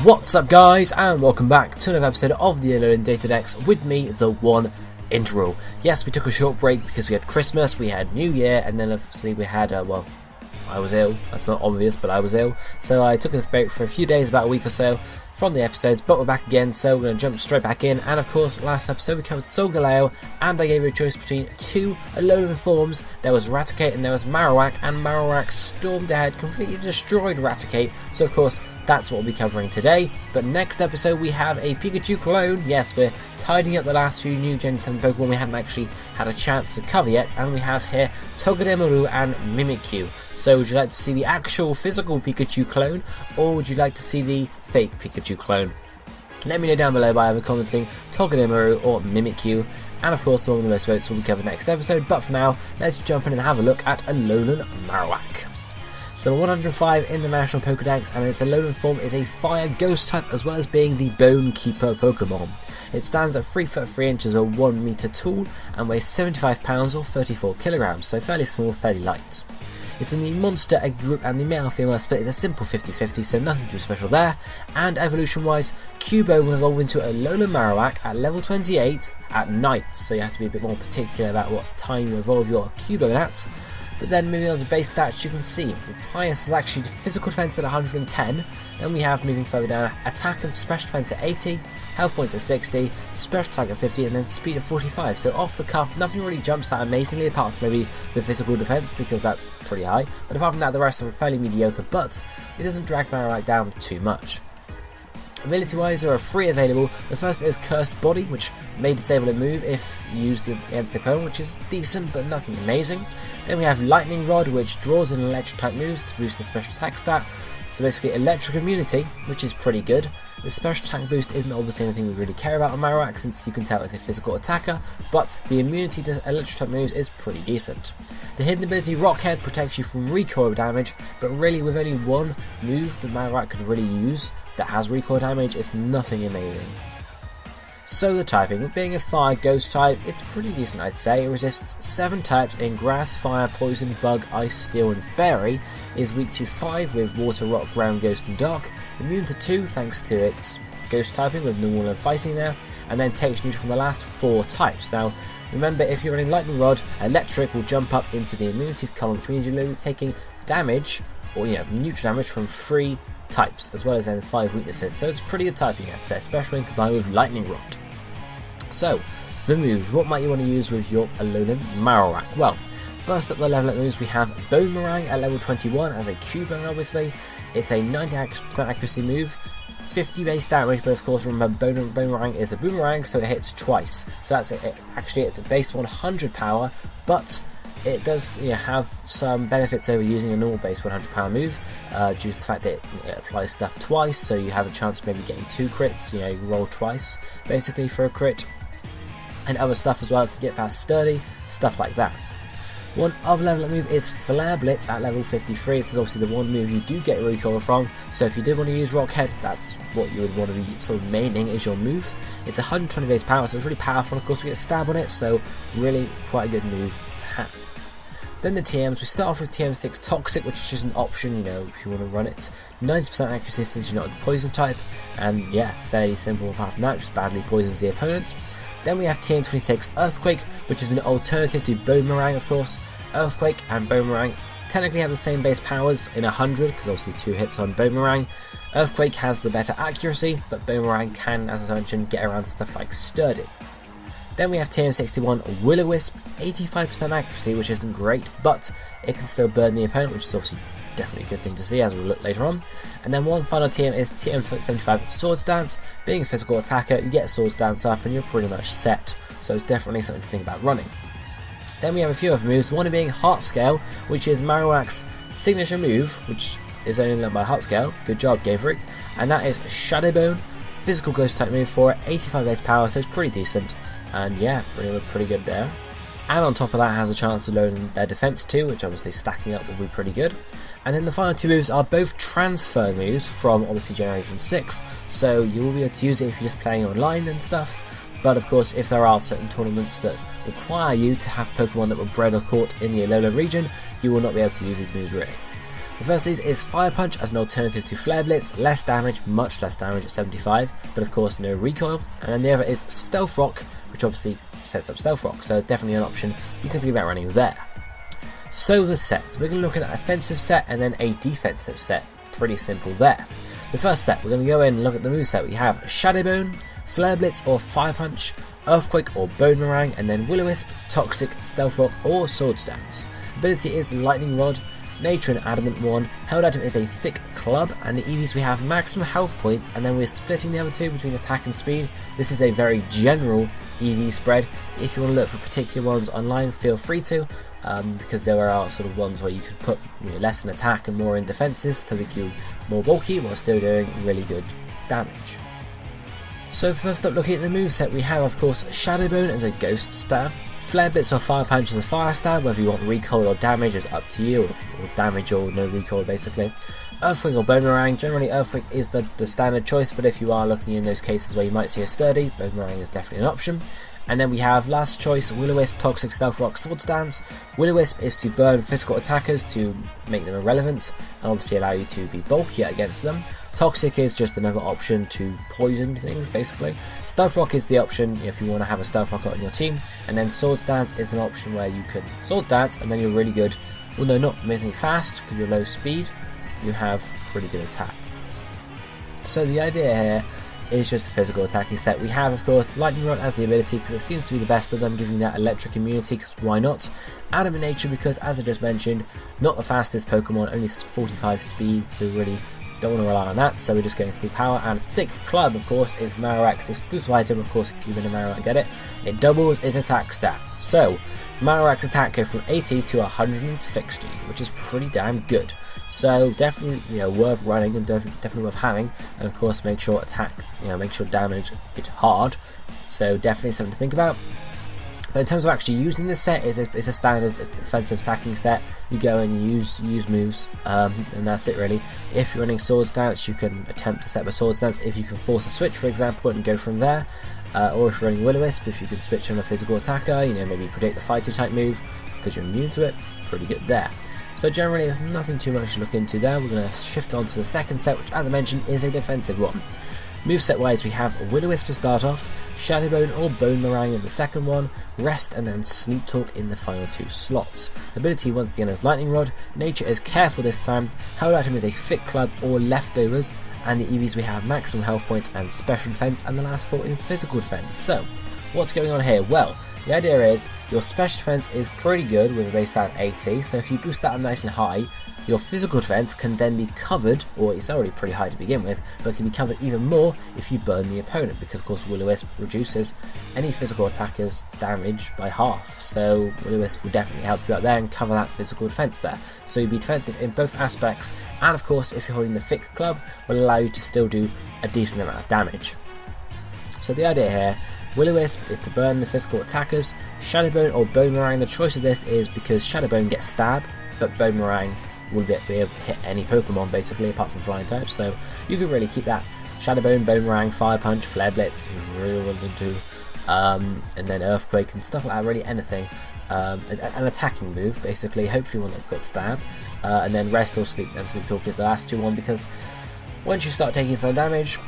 What's up guys, and welcome back to another episode of the Alolan DataDex with me, TheOneIntegral. Yes, we took a short break because we had Christmas, we had New Year, and then obviously we had, I was ill. That's not obvious, but I was ill. So I took a break for a few days, about a week or so, from the episodes, but we're back again, so we're going to jump straight back in. And of course, last episode we covered Solgaleo, and I gave you a choice between two Alolan forms. There was Raticate and there was Marowak, and Marowak stormed ahead, completely destroyed Raticate. So of course, that's what we'll be covering today. But next episode we have a Pikachu clone. Yes, we're tidying up the last few new Gen 7 Pokemon we haven't actually had a chance to cover yet, and we have here Togedemaru and Mimikyu. So would you like to see the actual physical Pikachu clone, or would you like to see the fake Pikachu clone? Let me know down below by either commenting Togedemaru or Mimikyu, and of course the one with the most votes will be covered next episode. But for now, let's jump in and have a look at Alolan Marowak. So 105 in the National Pokédex, and its Alolan form is a Fire Ghost type, as well as being the Bone Keeper Pokemon. It stands at 3 foot 3 inches or 1 meter tall, and weighs 75 pounds or 34 kilograms, so fairly small, fairly light. It's in the Monster Egg group, and the male-female split is a simple 50-50, so nothing too special there. And evolution-wise, Cubo will evolve into Alolan Marowak at level 28 at night, so you have to be a bit more particular about what time you evolve your Cubo at. But then moving on to base stats, you can see its highest is actually physical defense at 110. Then we have, moving further down, attack and special defense at 80, health points at 60, special attack at 50, and then speed at 45. So off the cuff, nothing really jumps out amazingly, apart from maybe the physical defense, because that's pretty high. But apart from that, the rest are fairly mediocre, but it doesn't drag Marowak down too much. Ability wise, there are 3 available. The first is Cursed Body, which may disable a move if used against the opponent, which is decent but nothing amazing. Then we have Lightning Rod, which draws in electric type moves to boost the special attack stat. So basically electric immunity, which is pretty good. The special attack boost isn't obviously anything we really care about on Marowak, since you can tell it's a physical attacker, but the immunity to electric type moves is pretty decent. The hidden ability Rockhead protects you from recoil damage, but really with only one move that Marowak could really use that has recoil damage, it's nothing amazing. So the typing, with being a fire ghost type, it's pretty decent I'd say. It resists 7 types in grass, fire, poison, bug, ice, steel and fairy, is weak to 5 with water, rock, ground, ghost and dark, immune to 2 thanks to its ghost typing with normal and fighting there, and then takes neutral from the last 4 types. Now remember, if you're running Lightning Rod, electric will jump up into the immunities column, which means you're taking damage, or neutral damage from 3 types, as well as then 5 weaknesses, so it's pretty good typing I'd say, especially when combined with Lightning Rod. So, the moves, what might you want to use with your Alolan Marowak? Well, first up the level up moves we have Boomerang at level 21 as a Cubone obviously. It's a 90% accuracy move, 50 base damage, but of course remember Boomerang is a boomerang, so it hits twice. So that's it. Actually it's a base 100 power, but it does have some benefits over using a normal base 100 power move, due to the fact that it applies stuff twice, so you have a chance of maybe getting 2 crits, you roll twice basically for a crit, and other stuff as well, can get past sturdy, stuff like that. One other level up move is Flare Blitz at level 53. This is obviously the one move you do get recoil from, so if you did want to use Rockhead, that's what you would want to be sort of maining as your move. It's 120 base power, so it's really powerful. Of course we get stab on it, so really quite a good move to have. Then the TMs, we start off with TM6 Toxic, which is just an option, if you want to run it. 90% accuracy since you're not a poison type, and yeah, fairly simple apart from that, just badly poisons the opponent. Then we have TM26 Earthquake, which is an alternative to Boomerang of course. Earthquake and Boomerang technically have the same base powers in 100, because obviously 2 hits on Boomerang. Earthquake has the better accuracy, but Boomerang can, as I mentioned, get around stuff like Sturdy. Then we have TM61 Will-O-Wisp, 85% accuracy, which isn't great, but it can still burn the opponent, which is obviously definitely a good thing to see, as we'll look later on. And then one final TM is TM75 Swords Dance. Being a physical attacker, you get Swords Dance up and you're pretty much set, so it's definitely something to think about running. Then we have a few other moves, one being Heart Scale, which is Marowak's signature move, which is only learned by Heart Scale. Good job, Game Freak. And that is Shadow Bone, physical ghost type move for it, 85 base power, so it's pretty decent. And yeah, pretty good there. And on top of that has a chance to load in their defense too, which obviously stacking up will be pretty good. And then the final 2 moves are both transfer moves from obviously Generation 6, so you will be able to use it if you're just playing online and stuff. But of course, if there are certain tournaments that require you to have Pokemon that were bred or caught in the Alola region, you will not be able to use these moves really. The first of these is Fire Punch as an alternative to Flare Blitz, less damage, much less damage at 75, but of course no recoil. And then the other is Stealth Rock, which obviously sets up Stealth Rock, so it's definitely an option you can think about running there. So the sets, we're going to look at an offensive set and then a defensive set, pretty simple there. The first set, we're going to go in and look at the moveset. We have Shadow Bone, Flare Blitz or Fire Punch, Earthquake or Boomerang, and then Will-O-Wisp, Toxic, Stealth Rock or Swords Dance. Ability is Lightning Rod, Nature and Adamant 1, held item is a Thick Club, and the EVs we have maximum health points, and then we're splitting the other two between attack and speed. This is a very general EV spread. If you want to look for particular ones online, feel free to, because there are sort of ones where you could put less in attack and more in defenses to make you more bulky while still doing really good damage. So first up, looking at the moveset, we have of course Shadow Bone as a Ghost Stab, Flare Blitz or Fire Punch as a Fire Stab, whether you want recoil or damage is up to you, or damage or no recoil basically. Earthquake or Boomerang, generally Earthquake is the standard choice, but if you are looking in those cases where you might see a sturdy, Boomerang is definitely an option. And then we have last choice, Will-O-Wisp, Toxic, Stealth Rock, Swords Dance. Will-O-Wisp is to burn physical attackers to make them irrelevant and obviously allow you to be bulkier against them. Toxic is just another option to poison things basically. Stealth Rock is the option if you want to have a Stealth Rock on your team, and then Swords Dance is an option where you can Swords Dance and then you're really good, although not amazingly fast because you're low speed, you have pretty good attack. So the idea here is just a physical attacking set. We have of course Lightning Rod as the ability because it seems to be the best of them, giving that electric immunity because why not. Adamant Nature because as I just mentioned, not the fastest Pokemon, only 45 speed, so really don't want to rely on that, so we're just going full power. And Thick Club of course is Marowak's exclusive item, of course if you've been a Marowak get it. It doubles its attack stat. So Marowak's attack goes from 80 to 160, which is pretty damn good. So definitely, worth running and definitely worth having. And of course, make sure make sure damage hit hard. So definitely something to think about. But in terms of actually using this set, it's a standard offensive attacking set. You go and use moves, and that's it really. If you're running Swords Dance, you can attempt to set with Swords Dance if you can force a switch, for example, and go from there. Or if you're running Will-O-Wisp, if you can switch on a physical attacker, maybe predict the fighter type move because you're immune to it, pretty good there. So generally there's nothing too much to look into there. We're going to shift on to the second set, which as I mentioned is a defensive one. Moveset wise we have Will-O-Wisp to start off, Shadow Bone or Boomerang in the second one, Rest and then Sleep Talk in the final two slots. Ability once again is Lightning Rod, Nature is Careful this time, held item is a Thick Club or Leftovers, and the EVs we have maximum health points and special defense, and the last four in physical defense. So what's going on here? Well, the idea is your special defense is pretty good with a base stat of 80, so if you boost that up nice and high, your physical defense can then be covered, or it's already pretty high to begin with, but can be covered even more if you burn the opponent, because of course Will-O-Wisp reduces any physical attacker's damage by half, so Will-O-Wisp will definitely help you out there and cover that physical defense there. So you'll be defensive in both aspects, and of course if you're holding the Thick Club, will allow you to still do a decent amount of damage. So the idea here, Will-O-Wisp is to burn the physical attackers, Shadow Bone or Boomerang. The choice of this is because Shadow Bone gets Stab, but Boomerang will be able to hit any Pokemon basically apart from flying types, so you can really keep that Shadow Bone, Boomerang, Fire Punch, Flare Blitz if you really wanted to, and then Earthquake and stuff like that, really anything, an attacking move basically, hopefully one that's got Stab, and then Rest or Sleep, and Sleep Talk is the last one because once you start taking some damage,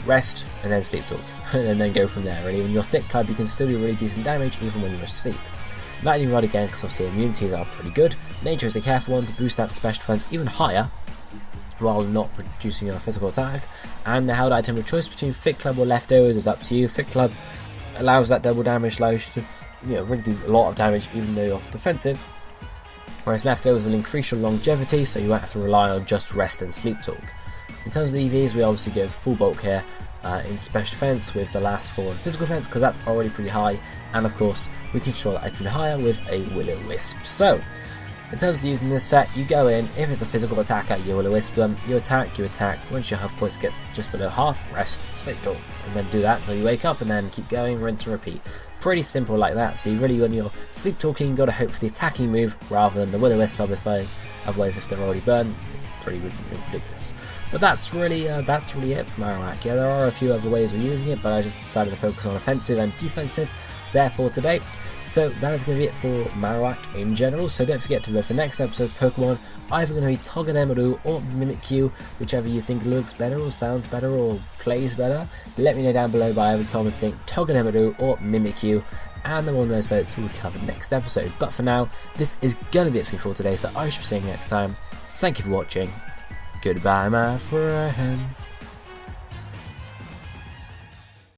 Rest and then Sleep Talk, and then go from there really. When you're Thick Club you can still do really decent damage even when you're asleep. Lightning Rod again because obviously immunities are pretty good. Nature is a careful one to boost that special defense even higher while not reducing your physical attack. And the held item of choice between Thick Club or Leftovers is up to you. Thick Club allows that double damage, allows you to really do a lot of damage even though you're defensive, whereas Leftovers will increase your longevity so you won't have to rely on just Rest and Sleep Talk. In terms of the EVs, we obviously go full bulk here in special defense with the last four in physical defense because that's already pretty high, and of course we can control that even higher with a Will-O-Wisp. So in terms of using this set, you go in, if it's a physical attacker you Will-O-Wisp them, you attack, once your health points get just below half, Rest, Sleep Talk, and then do that until you wake up and then keep going, rinse and repeat. Pretty simple like that. So you really, when you're sleep talking, you've got to hope for the attacking move rather than the Will-O-Wisp obviously, otherwise if they're already burned it's pretty ridiculous. But that's really it for Marowak. Yeah, there are a few other ways of using it, but I just decided to focus on offensive and defensive there for today. So that is going to be it for Marowak in general, so don't forget to vote for next episode's Pokemon, either going to be Togedemaru or Mimikyu, whichever you think looks better or sounds better or plays better. Let me know down below by either commenting Togedemaru or Mimikyu, and the one of those votes will be covered next episode. But for now, this is going to be it for today, so I shall be seeing you next time. Thank you for watching. Goodbye, my friends.